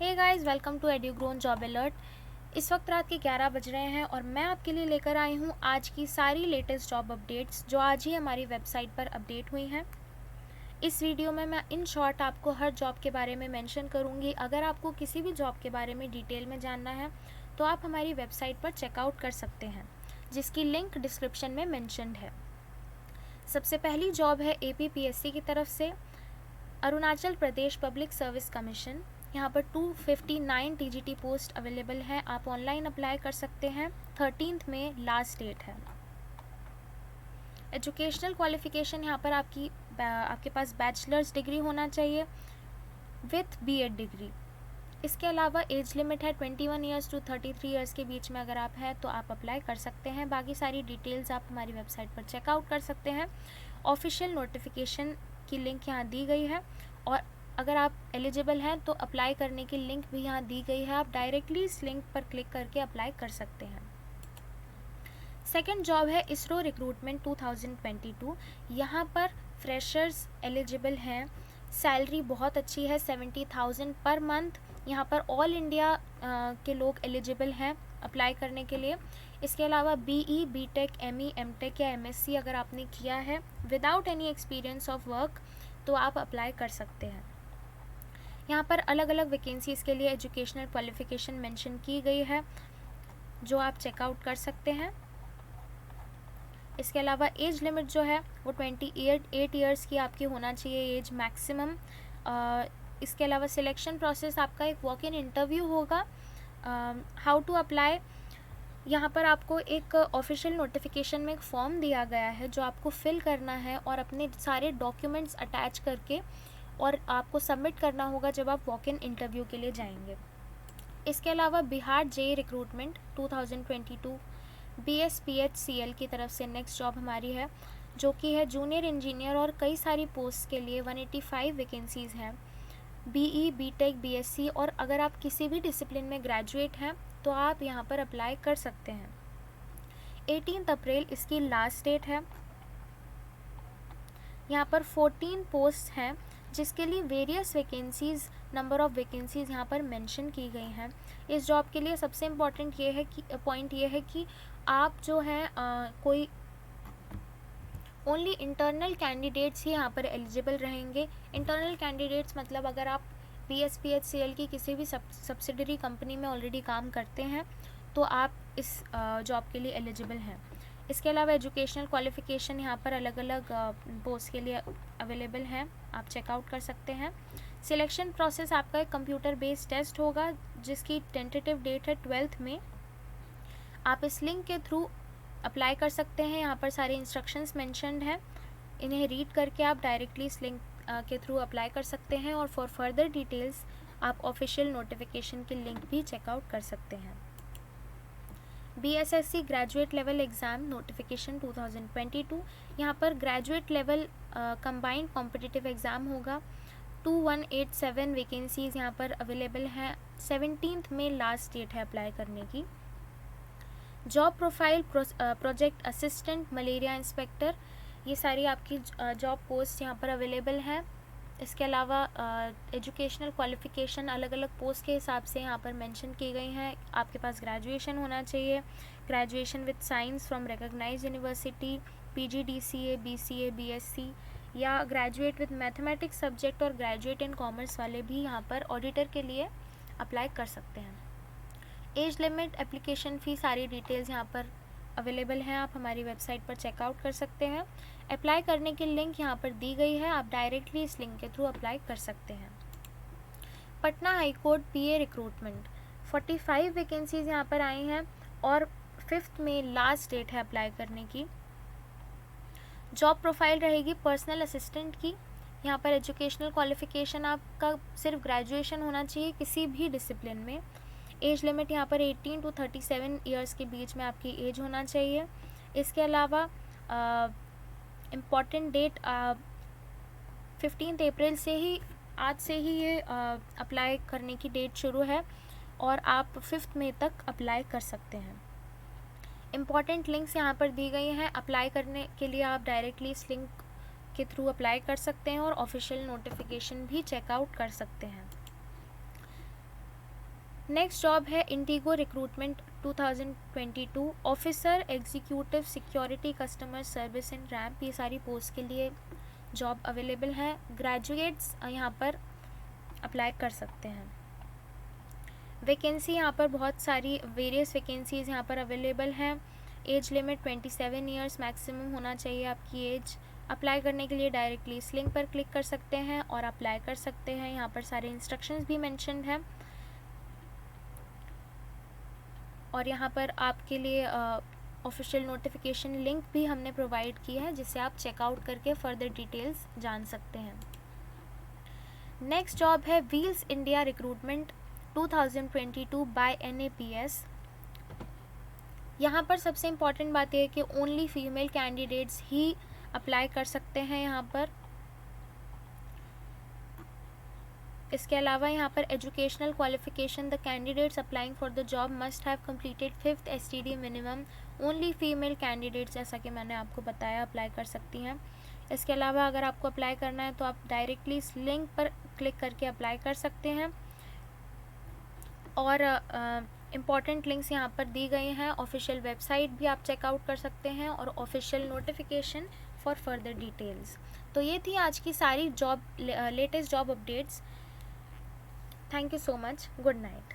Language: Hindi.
Hey guys, welcome to Edugron job alert. इस वक्त रात के 11 बज रहे हैं और मैं आपके लिए लेकर आई हूँ आज की सारी लेटेस्ट जॉब अपडेट्स जो आज ही हमारी वेबसाइट पर अपडेट हुई हैं। इस वीडियो में मैं इन शॉर्ट आपको हर जॉब के बारे में मेंशन करूँगी। अगर आपको किसी भी जॉब के बारे में डिटेल में जानना है तो आप हमारी वेबसाइट पर चेकआउट कर सकते हैं, जिसकी लिंक डिस्क्रिप्शन में मेंशन्ड है। सबसे पहली जॉब है APPSC की तरफ से Arunachal Pradesh public service commission. यहाँ पर 259 TGT पोस्ट अवेलेबल है। आप ऑनलाइन अप्लाई कर सकते हैं। 13 में लास्ट डेट है। एजुकेशनल क्वालिफिकेशन यहाँ पर आपके पास बैचलर्स डिग्री होना चाहिए विथ B.Ed डिग्री। इसके अलावा एज लिमिट है 21 ईयर्स टू 33 ईयर्स के बीच में अगर आप हैं तो आप अप्लाई कर सकते हैं। बाकी सारी डिटेल्स आप हमारी वेबसाइट पर चेकआउट कर सकते हैं। ऑफिशियल नोटिफिकेशन की लिंक यहाँ दी गई है और अगर आप एलिजिबल हैं तो अप्लाई करने की लिंक भी यहाँ दी गई है। आप डायरेक्टली इस लिंक पर क्लिक करके अप्लाई कर सकते हैं। सेकेंड जॉब है इसरो रिक्रूटमेंट 2022। यहाँ पर फ्रेशर्स एलिजिबल हैं। सैलरी बहुत अच्छी है, 70,000 पर मंथ। यहाँ पर ऑल इंडिया के लोग एलिजिबल हैं अप्लाई करने के लिए। इसके अलावा BE, BTech, ME, MTech या MSc अगर आपने किया है without any experience of work तो आप अप्लाई कर सकते हैं। यहाँ पर अलग अलग वैकेंसीज़ के लिए एजुकेशनल क्वालिफिकेशन मेंशन की गई है जो आप चेकआउट कर सकते हैं। इसके अलावा एज लिमिट जो है वो 28 ईयर्स की आपकी होना चाहिए एज मैक्सिमम। इसके अलावा सिलेक्शन प्रोसेस आपका एक वॉक इन इंटरव्यू होगा। हाउ टू अप्लाई, यहाँ पर आपको एक ऑफिशियल नोटिफिकेशन में एक फॉर्म दिया गया है जो आपको फिल करना है और अपने सारे डॉक्यूमेंट्स अटैच करके और आपको सबमिट करना होगा जब आप वॉक इन इंटरव्यू के लिए जाएंगे। इसके अलावा बिहार JEE रिक्रूटमेंट 2022 BSPHCL की तरफ से नेक्स्ट जॉब हमारी है जो कि है जूनियर इंजीनियर और कई सारी पोस्ट के लिए 185 वैकेंसीज़ हैं। BE, BTech, BSc और अगर आप किसी भी डिसिप्लिन में ग्रेजुएट हैं तो आप यहाँ पर अप्लाई कर सकते हैं। 18 अप्रैल इसकी लास्ट डेट है। यहाँ पर 14 पोस्ट हैं जिसके लिए various vacancies, number of vacancies यहाँ पर मेंशन की गई हैं। इस जॉब के लिए सबसे इम्पॉर्टेंट पॉइंट ये है कि आप जो है कोई ओनली इंटरनल कैंडिडेट्स ही यहाँ पर एलिजिबल रहेंगे। इंटरनल कैंडिडेट्स मतलब अगर आप BSPHCL की किसी भी सब्सिडरी कंपनी में ऑलरेडी काम करते हैं तो आप इस जॉब के लिए एलिजिबल हैं। इसके अलावा एजुकेशनल क्वालिफिकेशन यहाँ पर अलग अलग पोस्ट के लिए अवेलेबल हैं, आप चेकआउट कर सकते हैं। सिलेक्शन प्रोसेस आपका एक कंप्यूटर बेस्ड टेस्ट होगा जिसकी टेंटेटिव डेट है 12 में। आप इस लिंक के थ्रू अप्लाई कर सकते हैं। यहाँ पर सारे इंस्ट्रक्शंस मेंशन्ड हैं, इन्हें रीड करके आप डायरेक्टली इस लिंक के थ्रू अप्लाई कर सकते हैं और फॉर फर्दर डिटेल्स आप ऑफिशियल नोटिफिकेशन की लिंक भी चेकआउट कर सकते हैं। BSSC graduate level exam notification 2022, यहाँ पर graduate level combined competitive exam होगा। 2187 वैकेंसीज़ यहाँ पर अवेलेबल हैं। 17 में लास्ट डेट है अप्लाई करने की। Job profile project assistant, malaria inspector, ये सारी आपकी जॉब पोस्ट यहाँ पर अवेलेबल हैं। इसके अलावा एजुकेशनल क्वालिफिकेशन अलग अलग पोस्ट के हिसाब से यहाँ पर मेंशन की गई हैं। आपके पास ग्रेजुएशन होना चाहिए, graduation with science from recognised university, PGDCA, BCA, BSc या ग्रेजुएट विद मैथमेटिक्स सब्जेक्ट और ग्रेजुएट इन कॉमर्स वाले भी यहाँ पर ऑडिटर के लिए अप्लाई कर सकते हैं। एज लिमिट, एप्लीकेशन फ़ी, सारी डिटेल्स यहाँ पर अवेलेबल हैं, आप हमारी वेबसाइट पर चेकआउट कर सकते हैं। अप्लाई करने की लिंक यहाँ पर दी गई है, आप डायरेक्टली इस लिंक के थ्रू अप्लाई कर सकते हैं। Patna high court PA recruitment 45 vacancies यहाँ पर आई हैं और 5 में लास्ट डेट है अप्लाई करने की। जॉब प्रोफाइल रहेगी पर्सनल असिस्टेंट की। यहाँ पर एजुकेशनल क्वालिफिकेशन आपका सिर्फ ग्रेजुएशन होना चाहिए किसी भी डिसिप्लिन में। एज लिमिट यहाँ पर 18 टू 37 ईयर्स के बीच में आपकी एज होना चाहिए। इसके अलावा इम्पॉर्टेंट डेट 15 अप्रैल से ही, आज से ही ये अप्लाई करने की डेट शुरू है और आप 5 मई तक अप्लाई कर सकते हैं। इम्पॉर्टेंट लिंक्स यहाँ पर दी गई हैं। अप्लाई करने के लिए आप डायरेक्टली इस लिंक के थ्रू अप्लाई कर सकते हैं और ऑफिशियल नोटिफिकेशन भी चेकआउट कर सकते हैं। नेक्स्ट जॉब है Indigo recruitment 2022 officer executive security customer service and ramp. ये सारी पोस्ट के लिए जॉब अवेलेबल है। ग्रेजुएट्स यहाँ पर अप्लाई कर सकते हैं। वैकेंसी यहाँ पर बहुत सारी वेरियस वैकेंसीज़ यहाँ पर अवेलेबल हैं। एज लिमिट 27 ईयर्स मैक्सिमम होना चाहिए आपकी एज। अप्लाई करने के लिए डायरेक्टली इस लिंक पर क्लिक कर सकते हैं और अप्लाई कर सकते हैं। यहाँ पर सारे इंस्ट्रक्शंस भी मेंशन्ड हैं और यहाँ पर आपके लिए ऑफिशियल नोटिफिकेशन लिंक भी हमने प्रोवाइड की है, जिससे आप चेकआउट करके फर्दर डिटेल्स जान सकते हैं। नेक्स्ट जॉब है wheels India recruitment 2022 by NAPS। यहाँ पर सबसे इम्पॉर्टेंट बात यह है कि ओनली फीमेल कैंडिडेट्स ही अप्लाई कर सकते हैं यहाँ पर। इसके अलावा यहाँ पर educational qualification, the candidates applying for the job must have completed 5th STD minimum. Only female candidates, जैसा कि मैंने आपको बताया, अप्लाई कर सकती हैं। इसके अलावा अगर आपको अप्लाई करना है तो आप डायरेक्टली इस लिंक पर क्लिक करके अप्लाई कर सकते हैं और इम्पॉर्टेंट लिंक्स यहाँ पर दी गई हैं। ऑफिशियल वेबसाइट भी आप चेकआउट कर सकते हैं और official notification for further details. तो ये थी आज की सारी latest job updates. Thank you so much. Good night.